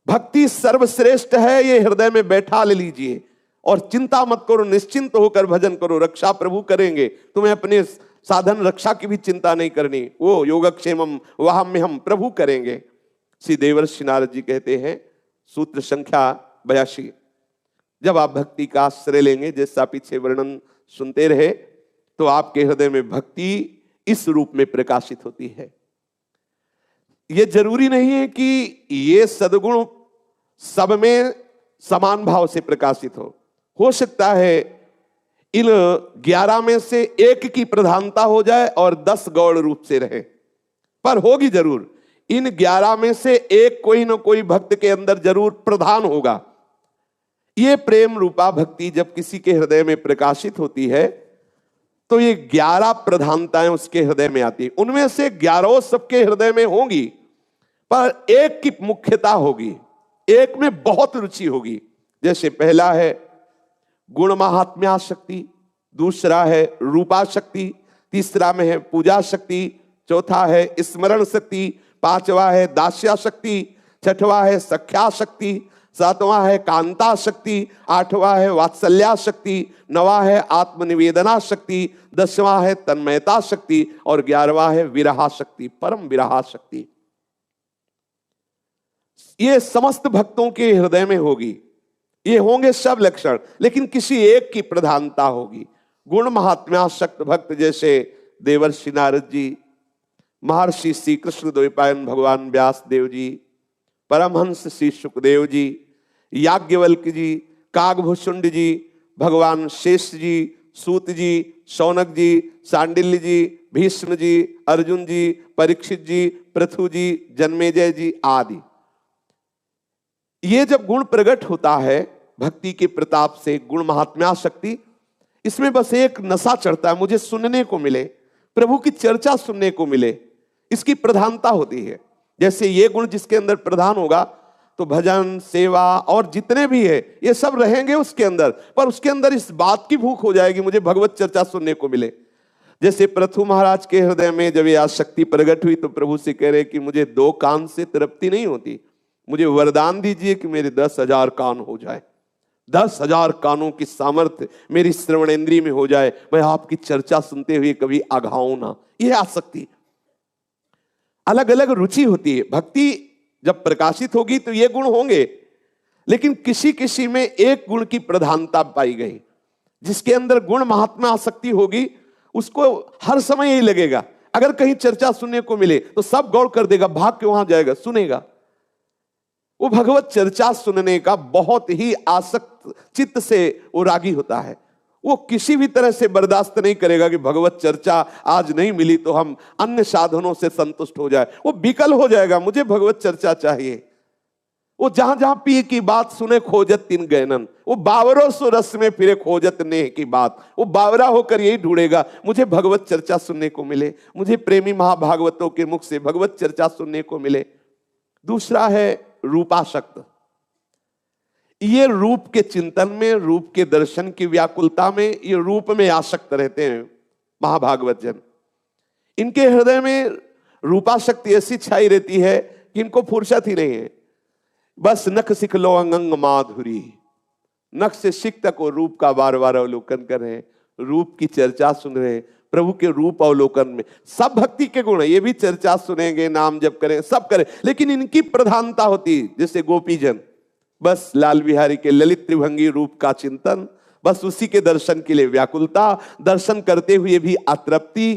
भक्ति सर्वश्रेष्ठ है, ये हृदय में बैठा ले लीजिए और चिंता मत करो, निश्चिंत होकर भजन करो, रक्षा प्रभु करेंगे। तुम्हें अपने साधन रक्षा की भी चिंता नहीं करनी, वो योगक्षेमम वहाम्यहम प्रभु करेंगे। श्री देवर्षि नारद जी कहते हैं, सूत्र संख्या 82, जब आप भक्ति का आश्रय लेंगे, जैसा पीछे वर्णन सुनते रहे, तो आपके हृदय में भक्ति इस रूप में प्रकाशित होती है। यह जरूरी नहीं है कि ये सद्गुण सब में समान भाव से प्रकाशित हो सकता है इन 11 में से एक की प्रधानता हो जाए और 10 गौड़ रूप से रहे, पर होगी जरूर। इन 11 में से एक कोई ना कोई भक्त के अंदर जरूर प्रधान होगा। ये प्रेम रूपा भक्ति जब किसी के हृदय में प्रकाशित होती है तो ये 11 प्रधानताएं उसके हृदय में आती है। उनमें से 11 सबके हृदय में होंगी, पर एक की मुख्यता होगी, एक में बहुत रुचि होगी। जैसे पहला है गुण महात्म्या शक्ति, दूसरा है रूपा शक्ति, तीसरा में है पूजा शक्ति, चौथा है स्मरण शक्ति, पांचवा है दास्या शक्ति, छठवां है सख्या शक्ति, सातवां है कांता शक्ति, आठवां है वात्सल्या शक्ति, नवा है आत्मनिवेदना शक्ति, 10वां है तन्मयता शक्ति और 11वां है विरहा शक्ति, परम विरहा शक्ति। ये समस्त भक्तों के हृदय में होगी, ये होंगे सब लक्षण, लेकिन किसी एक की प्रधानता होगी। गुण महात्म्यासक्त भक्त जैसे देवर्षि नारद जी, महर्षि श्री कृष्ण द्वैपायन भगवान व्यास देव जी, परमहंस श्री सुखदेव जी, याज्ञवल्क जी, कागभूषुंड जी, भगवान शेष जी, सूत जी, शौनक जी, सांडिल्य जी, भीष्म जी, अर्जुन जी, परीक्षित जी, पृथु जी, जन्मेजय जी आदि। ये जब गुण प्रकट होता है भक्ति के प्रताप से, गुण महात्म्या शक्ति, इसमें बस एक नशा चढ़ता है, मुझे सुनने को मिले, प्रभु की चर्चा सुनने को मिले, इसकी प्रधानता होती है। जैसे ये गुण जिसके अंदर प्रधान होगा तो भजन सेवा और जितने भी है ये सब रहेंगे उसके अंदर, पर उसके अंदर इस बात की भूख हो जाएगी मुझे भगवत चर्चा सुनने को मिले। जैसे पृथु महाराज के हृदय में जब ये आसक्ति प्रकट हुई तो प्रभु से कह रहे कि मुझे 2 कान से तृप्ति नहीं होती, मुझे वरदान दीजिए कि मेरे 10,000 कान हो जाए, 10,000 कानों की सामर्थ्य मेरी श्रवणेंद्रिय में हो जाए, मैं आपकी चर्चा सुनते हुए कभी आघाऊं ना। यह आसक्ति, अलग अलग रुचि होती है। भक्ति जब प्रकाशित होगी तो ये गुण होंगे, लेकिन किसी किसी में एक गुण की प्रधानता पाई गई। जिसके अंदर गुण महात्मा आसक्ति होगी उसको हर समय यही लगेगा, अगर कहीं चर्चा सुनने को मिले तो सब गौर कर देगा, भाग के वहां जाएगा, सुनेगा। वो भगवत चर्चा सुनने का बहुत ही आसक्त चित्त से वो रागी होता है। वो किसी भी तरह से बर्दाश्त नहीं करेगा कि भगवत चर्चा आज नहीं मिली तो हम अन्य साधनों से संतुष्ट हो जाए। वो विकल हो जाएगा, मुझे भगवत चर्चा चाहिए। वो जहां जहां पी की बात सुने खोजत तीन गैनन, वो बावरों सो रस में फिरे खोजत नेह की बात। वो बावरा होकर यही ढूंढेगा, मुझे भगवत चर्चा सुनने को मिले, मुझे प्रेमी महाभागवतों के मुख से भगवत चर्चा सुनने को मिले। दूसरा है रूपासक्त। ये रूप के चिंतन में, रूप के दर्शन की व्याकुलता में, ये रूप में आसक्त रहते हैं महाभागवत जन। इनके हृदय में रूपाशक्ति ऐसी छाई रहती है कि इनको फुर्सत ही नहीं है। बस नख सिख लो अंग माधुरी, नख से शिख तक वो रूप का बार बार अवलोकन कर रहे हैं, रूप की चर्चा सुन रहे हैं। प्रभु के रूप अवलोकन में सब भक्ति के गुण है, ये भी चर्चा सुनेंगे, नाम जप करें, सब करें, लेकिन इनकी प्रधानता होती है। जैसे गोपीजन बस लाल बिहारी के ललित त्रिभंगी रूप का चिंतन, बस उसी के दर्शन के लिए व्याकुलता, दर्शन करते हुए भी अतृप्ति।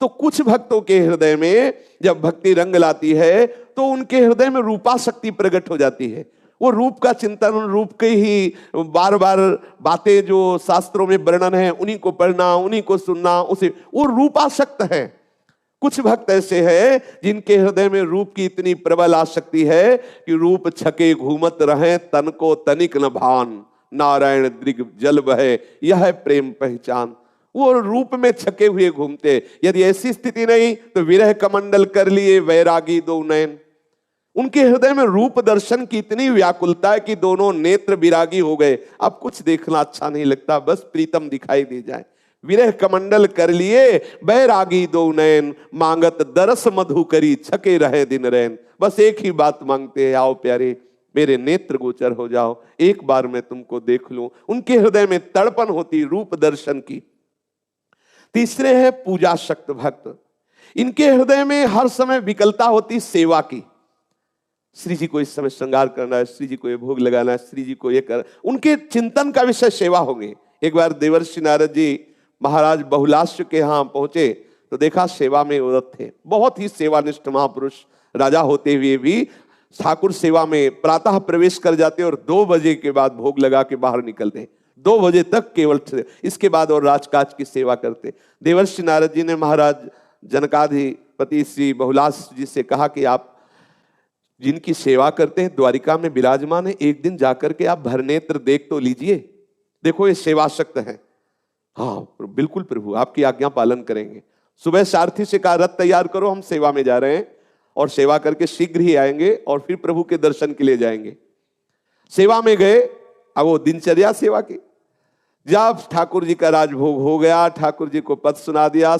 तो कुछ भक्तों के हृदय में जब भक्ति रंग लाती है तो उनके हृदय में रूपाशक्ति प्रकट हो जाती है। वो रूप का चिंतन, रूप के ही बार बार बातें जो शास्त्रों में वर्णन है उन्हीं को पढ़ना, उन्हीं को सुनना, उसे वो रूपाशक्त है। कुछ भक्त ऐसे हैं जिनके हृदय में रूप की इतनी प्रबल आसक्ति है कि रूप छके घूमत रहे तन को तनिक न भान, नारायण दृग जल बहे यह है प्रेम पहचान। वो रूप में छके हुए घूमते। यदि ऐसी स्थिति नहीं तो विरह कमंडल कर लिए वैरागी दो नयन। उनके हृदय में रूप दर्शन की इतनी व्याकुलता है कि दोनों नेत्र विरागी हो गए, अब कुछ देखना अच्छा नहीं लगता, बस प्रीतम दिखाई दे जाए। विरह कमंडल कर लिए बैरागी दो नयन, मांगत दरस मधु करी छके रहे दिन रैन। बस एक ही बात मांगते हैं, आओ प्यारे मेरे नेत्र गोचर हो जाओ, एक बार मैं तुमको देख लूं। उनके हृदय में तड़पन होती रूप दर्शन की। तीसरे है पूजा शक्त भक्त। इनके हृदय में हर समय विकलता होती सेवा की। श्री जी को इस समय श्रृंगार करना है, श्री जी को ये भोग लगाना है, श्री जी को ये कर, उनके चिंतन का विषय सेवा होंगे। एक बार देवर्षि नारद जी महाराज बहुलाश्व के यहाँ पहुंचे तो देखा सेवा में उदत थे। बहुत ही सेवानिष्ठ महापुरुष राजा होते हुए भी ठाकुर सेवा में प्रातः प्रवेश कर जाते और 2 बजे के बाद भोग लगा के बाहर निकलते। 2 बजे तक केवल, इसके बाद और राजकाज की सेवा करते। देवर्षि नारद जी ने महाराज जनकाधिपति श्री बहुलाश जी से कहा कि आप जिनकी सेवा करते हैं द्वारिका में विराजमान है, एक दिन जाकर के आप भरनेत्र देख तो लीजिए, देखो ये सेवाशक्त है। हाँ बिल्कुल प्रभु, आपकी आज्ञा पालन करेंगे। सुबह सारथी से कहा रथ तैयार करो, हम सेवा में जा रहे हैं और सेवा करके शीघ्र ही आएंगे और फिर प्रभु के दर्शन के लिए जाएंगे। सेवा में गए। अब वो दिनचर्या सेवा की, जब ठाकुर जी का राजभोग हो गया, ठाकुर जी को पद सुना दिया,